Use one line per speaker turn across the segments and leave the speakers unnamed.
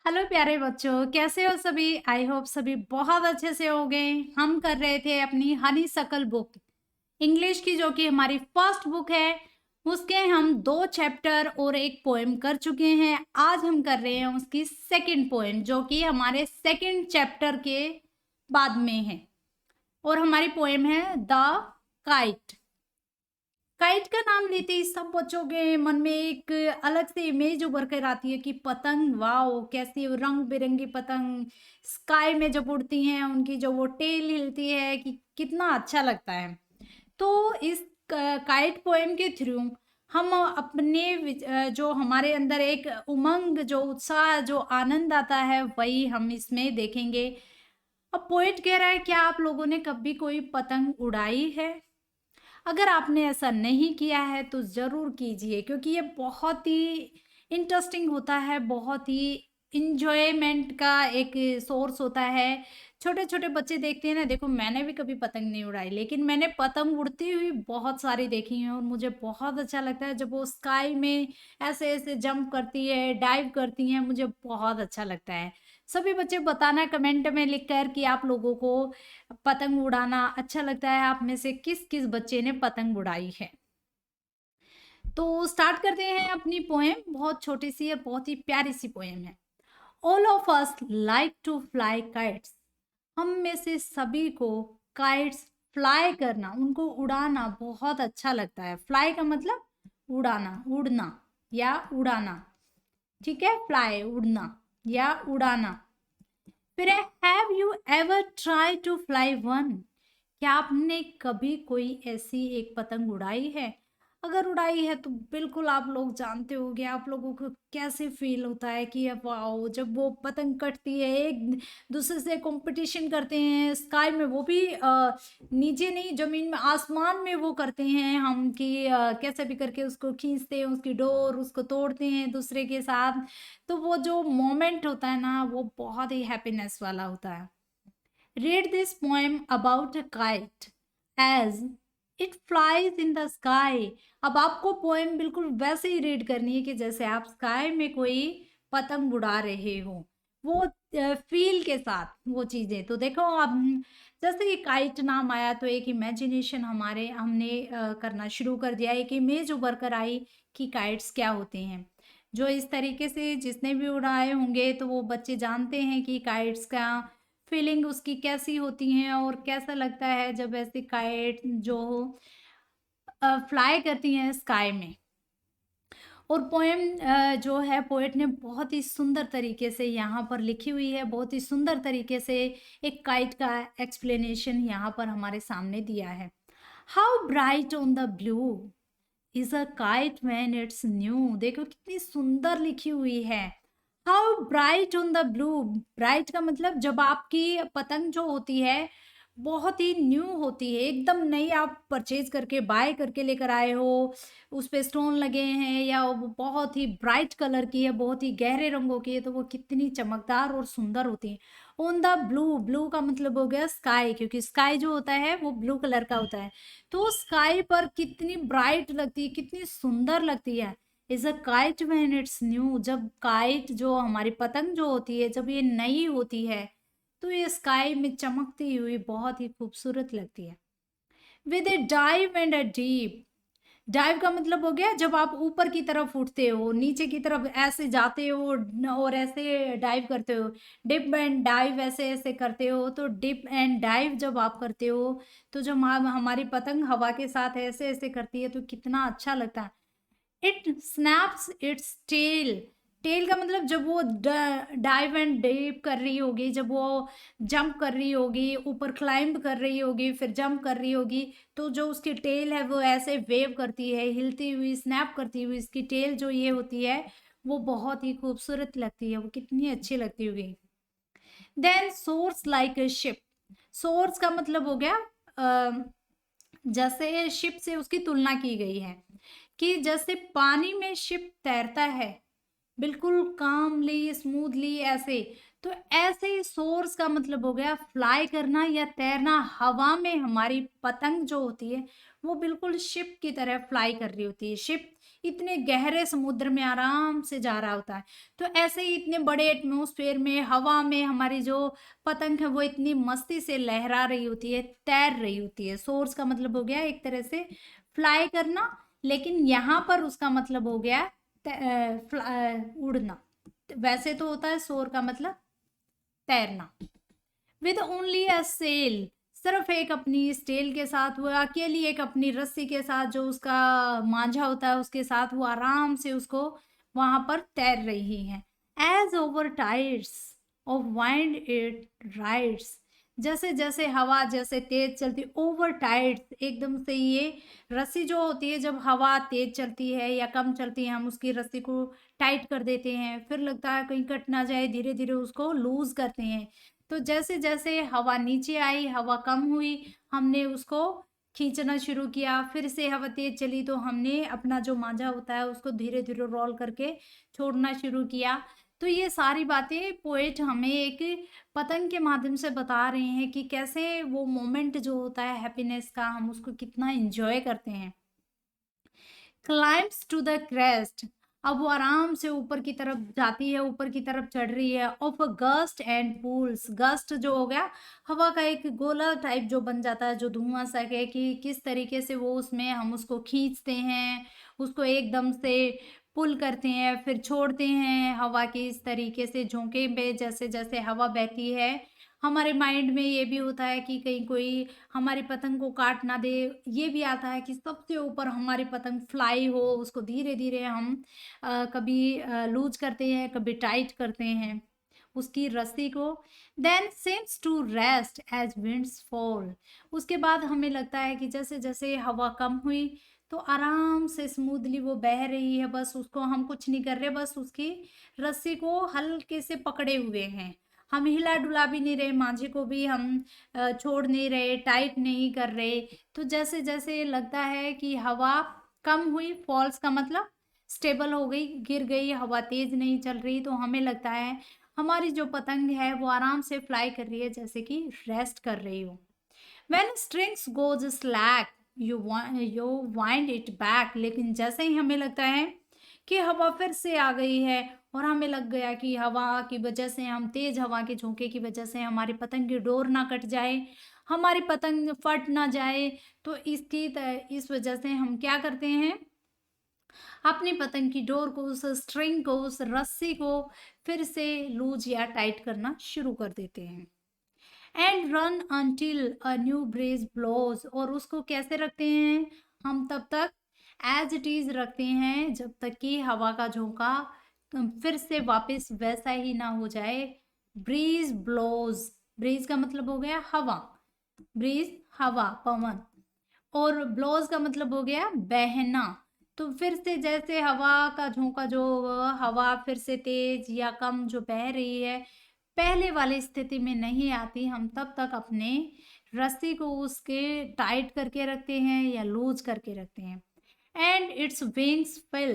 Hello प्यारे बच्चों, कैसे हो सभी? आई होप सभी बहुत अच्छे से होंगे। हम कर रहे थे अपनी हनी सकल बुक इंग्लिश की, जो कि हमारी फर्स्ट बुक है। उसके हम 2 चैप्टर और एक पोएम कर चुके हैं। आज हम कर रहे हैं उसकी सेकंड पोएम, जो कि हमारे सेकंड चैप्टर के बाद में है। और हमारी पोएम है द काइट। काइट का नाम लेते ही सब बच्चों के मन में एक अलग से इमेज उभर कर आती है कि पतंग, वाओ कैसी रंग बिरंगी पतंग स्काई में जब उड़ती हैं, उनकी जो वो टेल हिलती है कि कितना अच्छा लगता है। तो इस काइट पोएम के थ्रू हम अपने जो हमारे अंदर एक उमंग, जो उत्साह, जो आनंद आता है, वही हम इसमें देखेंगे। अब पोएट कह रहा है, क्या आप लोगों ने कभी कोई पतंग उड़ाई है? अगर आपने ऐसा नहीं किया है तो ज़रूर कीजिए, क्योंकि ये बहुत ही इंटरेस्टिंग होता है, बहुत ही इंजॉयमेंट का एक सोर्स होता है। छोटे-छोटे बच्चे देखते हैं ना, देखो मैंने भी कभी पतंग नहीं उड़ाई, लेकिन मैंने पतंग उड़ती हुई बहुत सारी देखी हैं और मुझे बहुत अच्छा लगता है जब वो स्काई में ऐसे-ऐसे जंप करती है, डाइव करती हैं, मुझे बहुत अच्छा लगता है। सभी बच्चे बताना कमेंट में लिखकर कि आप लोगों को पतंग उड़ाना अच्छा लगता है। आप में से किस-किस बच्चे ने पतंग उड़ाई है? तो स्टार्ट करते हैं अपनी पोएम। बहुत छोटी-सी और बहुत ही प्यारी-सी पोएम है। All of us like to fly kites. हम में से सभी को काइट्स फ्लाई करना, उनको उड़ाना बहुत अच्छा लगता है। फ्लाई का मतलब उड़ाना, उड़ना या उड़ाना। ठीक है? फ्लाई उड़ना या उड़ाना। फिर है, have you ever try to fly one? क्या आपने कभी कोई ऐसी एक पतंग उड़ाई है? अगर उड़ाई है तो बिल्कुल आप लोग जानते होंगे आप लोगों को कैसे फील होता है कि अब वाओ, जब वो पतंग कटती है, एक दूसरे से कंपटीशन करते हैं स्काई में, वो भी नीचे नहीं, जमीन में, आसमान में वो करते हैं हम कि कैसे भी करके उसको खींचते हैं, उसकी डोर उसको तोड़ते हैं दूसरे के साथ। तो वो जो मोमेंट होता है ना, वो बहुत ही हैप्पीनेस वाला होता है। Read this poem about a kite as it flies in the sky। अब आपको पोएम बिल्कुल वैसे ही रीड करनी है कि जैसे आप स्काई में कोई पतंग उड़ा रहे हो, वो फील के साथ वो चीजें। तो देखो अब जैसे ये काइट नाम आया तो एक इमेजिनेशन हमने करना शुरू कर दिया, एक इमेज उभर कर आई कि काइट्स क्या होते हैं। जो इस तरीके से जिसने भी उड़ाए होंगे तो वो बच्चे जानते हैं कि काइट्स का फीलिंग उसकी कैसी होती है और कैसा लगता है जब ऐसे काइट जो फ्लाई करती हैं स्काई में। और पोएम जो है पोएट ने बहुत ही सुंदर तरीके से यहाँ पर लिखी हुई है, बहुत ही सुंदर तरीके से एक काइट का एक्सप्लेनेशन यहाँ पर हमारे सामने दिया है। How bright on the blue is a kite when it's new. देखो कितनी सुंदर लिखी हुई है। How bright on the blue, bright का मतलब जब आपकी पतंग जो होती है बहुत ही न्यू होती है, एकदम नई, आप परचेज करके बाय करके लेकर आए हो, उस पे स्टोन लगे हैं या वो बहुत ही ब्राइट कलर की है, बहुत ही गहरे रंगों की है, तो वो कितनी चमकदार और सुंदर होती है। ऑन द ब्लू, ब्लू का मतलब हो गया स्काई, क्योंकि स्काई जो होता है वो ब्लू कलर का होता है। तो स्काई पर कितनी ब्राइट लगती है, कितनी सुंदर लगती है। Is a kite when it's new, जब काइट जो हमारी पतंग जो होती है जब ये नई होती है तो ये स्काई में चमकती हुई बहुत ही खूबसूरत लगती है। With A dive and a deep, dive का मतलब हो गया जब आप ऊपर की तरफ उठते हो, नीचे की तरफ ऐसे जाते हो और ऐसे डाइव करते हो, डिप एंड डाइव ऐसे ऐसे करते हो। तो डिप एंड डाइव जब आप करते हो तो जब हमारी पतंग हवा के साथ ऐसे ऐसे करती है तो कितना अच्छा लगता है। It snaps its tail, tail का मतलब जब वो डाइव एंड डीप कर रही होगी, जब वो जंप कर रही होगी, ऊपर क्लाइंब कर रही होगी, फिर जंप कर रही होगी, तो जो उसकी टेल है वो ऐसे वेव करती है, हिलती हुई, स्नैप करती हुई इसकी टेल जो ये होती है वो बहुत ही खूबसूरत लगती है, वो कितनी अच्छी लगती होगी। Then soars like a ship, soars का मतलब हो गया जैसे शिप से उसकी तुलना की गई है कि जैसे पानी में शिप तैरता है बिल्कुल कामली स्मूथली ऐसे, तो ऐसे ही सोर्स का मतलब हो गया फ्लाई करना या तैरना। हवा में हमारी पतंग जो होती है वो बिल्कुल शिप की तरह फ्लाई कर रही होती है। शिप इतने गहरे समुद्र में आराम से जा रहा होता है। तो ऐसे ही इतने बड़े एटमॉस्फेयर में, हवा में हमारी जो पतंग है वो इतनी मस्ती से लहरा रही होती है, तैर रही होती है। सोर्स का मतलब हो गया एक तरह से फ्लाई करना, लेकिन यहाँ पर उसका मतलब हो गया उड़ना। वैसे तो होता है सोर का मतलब तैरना। विद ओनली अ सेल, सिर्फ एक अपनी स्टेल के साथ, वो अकेली एक अपनी रस्सी के साथ, जो उसका मांझा होता है उसके साथ, वो आराम से उसको वहां पर तैर रही है। As over tides of wind it rides, जैसे जैसे हवा जैसे तेज चलती, ओवर टाइड्स एकदम से, ये रस्सी जो होती है जब हवा तेज चलती है या कम चलती है, हम उसकी रस्सी को टाइट कर देते हैं, फिर लगता है कहीं कट ना जाए, धीरे धीरे उसको लूज करते हैं। तो जैसे जैसे हवा नीचे आई, हवा कम हुई, हमने उसको खींचना शुरू किया, फिर से हवा तेज चली तो हमने अपना जो मांझा होता है उसको धीरे धीरे रोल करके छोड़ना शुरू किया। तो ये सारी बातें पोएट हमें एक पतंग के माध्यम से बता रहे हैं कि कैसे वो मोमेंट जो होता है हैप्पीनेस का, हम उसको कितना एंजॉय करते हैं। क्लाइम्स टू द क्रेस्ट, अब वो आराम से ऊपर की तरफ जाती है, ऊपर की तरफ चढ़ रही है। Of a gust and pools, gust जो हो गया हवा का एक गोला टाइप जो बन जाता है, जो धुआं सा है, कि किस तरीके से वो उसमें हम उसको खींचते हैं, उसको एकदम से पुल करते हैं, फिर छोड़ते हैं हवा के इस तरीके से झोंके में। जैसे जैसे हवा बहती है, हमारे माइंड में ये भी होता है कि कहीं कोई हमारी पतंग को काट ना दे। ये भी आता है कि सबसे ऊपर हमारी पतंग फ्लाई हो, उसको धीरे धीरे हम कभी लूज करते हैं, कभी टाइट करते हैं उसकी रस्सी को। Then seems to rest as winds fall, उसके बाद हमें लगता है कि जैसे जैसे हवा कम हुई तो आराम से स्मूथली वो बह रही है, बस उसको हम कुछ नहीं कर रहे, बस उसकी रस्सी को हल्के से पकड़े हुए हैं, हम हिला डुला भी नहीं रहे, मांझे को भी हम छोड़ नहीं रहे, टाइट नहीं कर रहे। तो जैसे जैसे लगता है कि हवा कम हुई, फॉल्स का मतलब स्टेबल हो गई, गिर गई, हवा तेज नहीं चल रही, तो हमें लगता है हमारी जो पतंग है वो आराम से फ्लाई कर रही है, जैसे कि रेस्ट कर रही हो। When strings goes slack, you wind it back, लेकिन जैसे ही हमें लगता है कि हवा फिर से आ गई है और हमें लग गया कि हवा की वजह से, हम तेज हवा के झोंके की वजह से हमारी पतंग की डोर ना कट जाए, हमारी पतंग फट ना जाए, तो इस वजह से हम क्या करते हैं, अपनी पतंग की डोर को, उस स्ट्रिंग को, उस रस्सी को फिर से लूज या टाइट करना शुरू कर देते हैं। And run until a new breeze blows, और उसको कैसे रखते हैं हम, तब तक एज इट इज रखते हैं जब तक कि हवा का झोंका फिर से वापस वैसा ही ना हो जाए। ब्रीज ब्लोज, ब्रीज का मतलब हो गया हवा, ब्रीज हवा पवन, और ब्लोज का मतलब हो गया बहना। तो फिर से जैसे हवा का झोंका जो हवा फिर से तेज या कम जो बह रही है, पहले वाली स्थिति में नहीं आती, हम तब तक अपने रस्सी को उसके टाइट करके रखते हैं या लूज करके रखते हैं। And its wings fill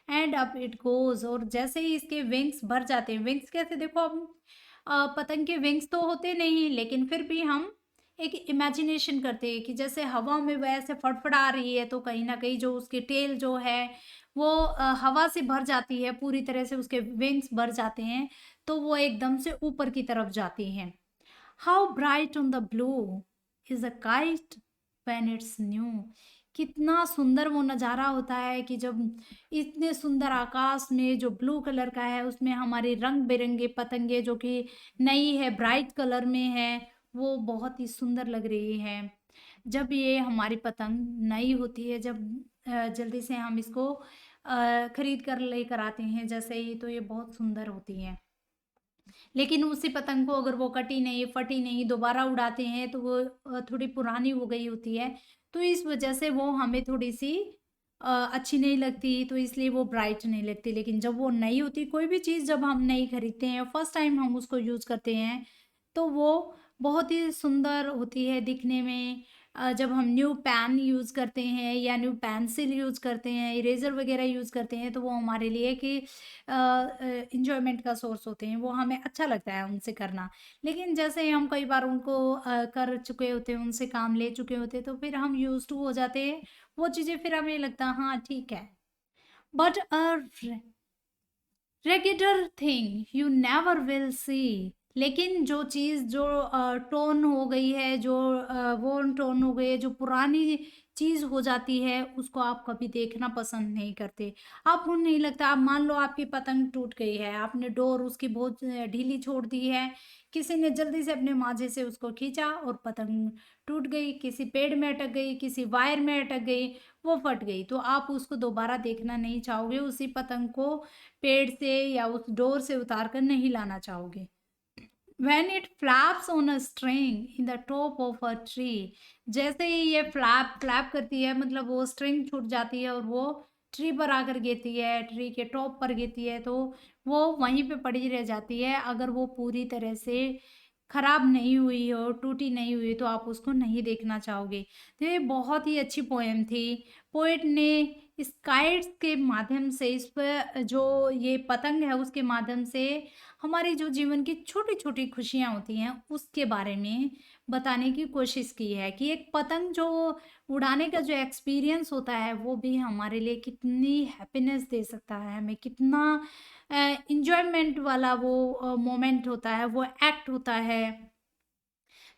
and up it goes, और जैसे ही इसके विंग्स भर जाते हैं, विंग्स कैसे, देखो हम पतंग के विंग्स तो होते नहीं, लेकिन फिर भी हम एक इमेजिनेशन करते हैं कि जैसे हवा में वैसे फड़फड़ा रही है, तो कहीं ना कहीं जो उसके टेल जो है वो हवा से भर जाती है, पूरी तरह से उसके विंग्स भर जाते हैं, तो वो एकदम से ऊपर की तरफ जाती हैं। How bright on the blue is a kite when it's new, कितना सुंदर वो नज़ारा होता है कि जब इतने सुंदर आकाश में जो ब्लू कलर का है, उसमें हमारे रंग बिरंगे पतंगे जो कि नई है, ब्राइट कलर में है, वो बहुत ही सुंदर लग रही है। जब ये हमारी पतंग नई होती है, जब जल्दी से हम इसको खरीद कर लेकर आते हैं जैसे ही, तो ये बहुत सुंदर होती है। लेकिन उसी पतंग को अगर वो कटी नहीं, फटी नहीं, दोबारा उड़ाते हैं तो वो थोड़ी पुरानी हो गई होती है, तो इस वजह से वो हमें थोड़ी-सी अच्छी नहीं लगती, तो इसलिए वो ब्राइट नहीं लगती। लेकिन जब वो नई होती, कोई भी चीज़ जब हम नई खरीदते हैं, फर्स्ट टाइम हम उसको यूज़ करते हैं, तो वो बहुत ही सुंदर होती है दिखने में। जब हम न्यू पेन यूज़ करते हैं या न्यू पेंसिल यूज़ करते हैं, इरेज़र वगैरह यूज़ करते हैं, तो वो हमारे लिए कि एन्जॉयमेंट का सोर्स होते हैं, वो हमें अच्छा लगता है उनसे करना। लेकिन जैसे ही हम कई बार उनको कर चुके होते हैं, उनसे काम ले चुके होते हैं, तो फिर हम यूज़्ड टू हो जाते हैं, वो चीज़ें फिर हमें लगता है हाँ, ठीक है। But a regular thing you never will see. लेकिन जो चीज़ जो टोन हो गई है, जो वो टोन हो गई है, जो पुरानी चीज़ हो जाती है, उसको आप कभी देखना पसंद नहीं करते। आपको नहीं लगता, आप मान लो आपकी पतंग टूट गई है, आपने डोर उसकी बहुत ढीली छोड़ दी है, किसी ने जल्दी से अपने मांझे से उसको खींचा और पतंग टूट गई, किसी पेड़ में अटक गई, किसी वायर में अटक गई, वो फट गई, तो आप उसको दोबारा देखना नहीं चाहोगे, उसी पतंग को पेड़ से या उस डोर से उतार कर नहीं लाना चाहोगे। When it flaps on a string in the top of a tree, जैसे ही ये फ्लैप फ्लैप करती है, मतलब वो स्ट्रिंग छूट जाती है और वो ट्री पर आकर गिरती है, ट्री के टॉप पर गिरती है, तो वो वहीं पे पड़ी रह जाती है। अगर वो पूरी तरह से खराब नहीं हुई हो, टूटी नहीं हुई, तो आप उसको नहीं देखना चाहोगे। तो ये बहुत ही अच्छी पोएम थी। पोएट ने इस काइट्स के माध्यम से, इस पे जो ये पतंग है उसके माध्यम से हमारे जो जीवन की छोटी-छोटी खुशियाँ होती हैं, उसके बारे में बताने की कोशिश की है कि एक पतंग जो उड़ाने का जो एक्सपीरियंस होता है, वो भी हमारे लिए कितनी हैप्पीनेस दे सकता है, हमें कितना एन्जॉयमेंट वाला वो मोमेंट होता है, वो एक्ट होता है।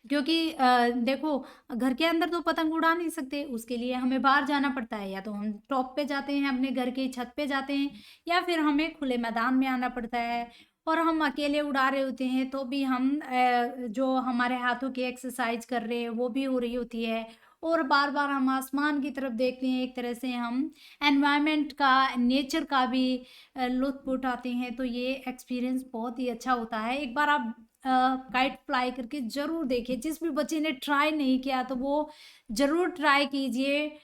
क्योंकि देखो, घर के अंदर तो पतंग उड़ा नहीं सकते, उसके लिए हमें बाहर जाना पड़ता है, या तो हम टॉप पे जाते हैं, अपने घर की छत पे जाते हैं, या फिर हमें खुले मैदान में आना पड़ता है। और हम अकेले उड़ा रहे होते हैं, तो भी हम जो हमारे हाथों की एक्सरसाइज कर रहे हैं, वो भी हो रही होती है। और बार-बार हम आसमान की तरफ देखते हैं, एक तरह से हम एनवायरनमेंट का, नेचर का भी लुत्फ़ उठाते हैं, तो ये एक्सपीरियंस बहुत ही अच्छा होता है। एक बार आप काइट फ्लाई करके ज़रूर देखिए। जिस भी बच्चे ने ट्राई नहीं किया, तो वो ज़रूर ट्राई कीजिए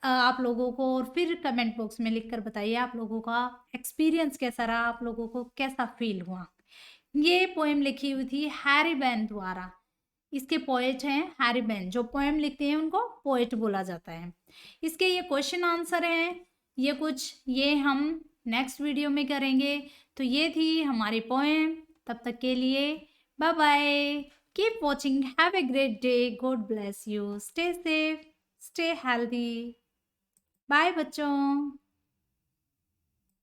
आप लोगों को, और फिर कमेंट बॉक्स में लिख कर बताइए आप लोगों का एक्सपीरियंस कैसा रहा, आप लोगों को कैसा फ़ील हुआ। ये पोएम लिखी हुई थी हैरी बेन द्वारा। इसके पोएट हैं हैरी बेन, जो पोएम लिखते हैं उनको पोएट बोला जाता है। इसके ये क्वेश्चन आंसर हैं, ये कुछ ये हम नेक्स्ट वीडियो में करेंगे। तो ये थी हमारी पोएम। तब तक के लिए bye bye. Keep watching, have a great day, God bless you, stay safe, stay healthy. Bye बच्चों।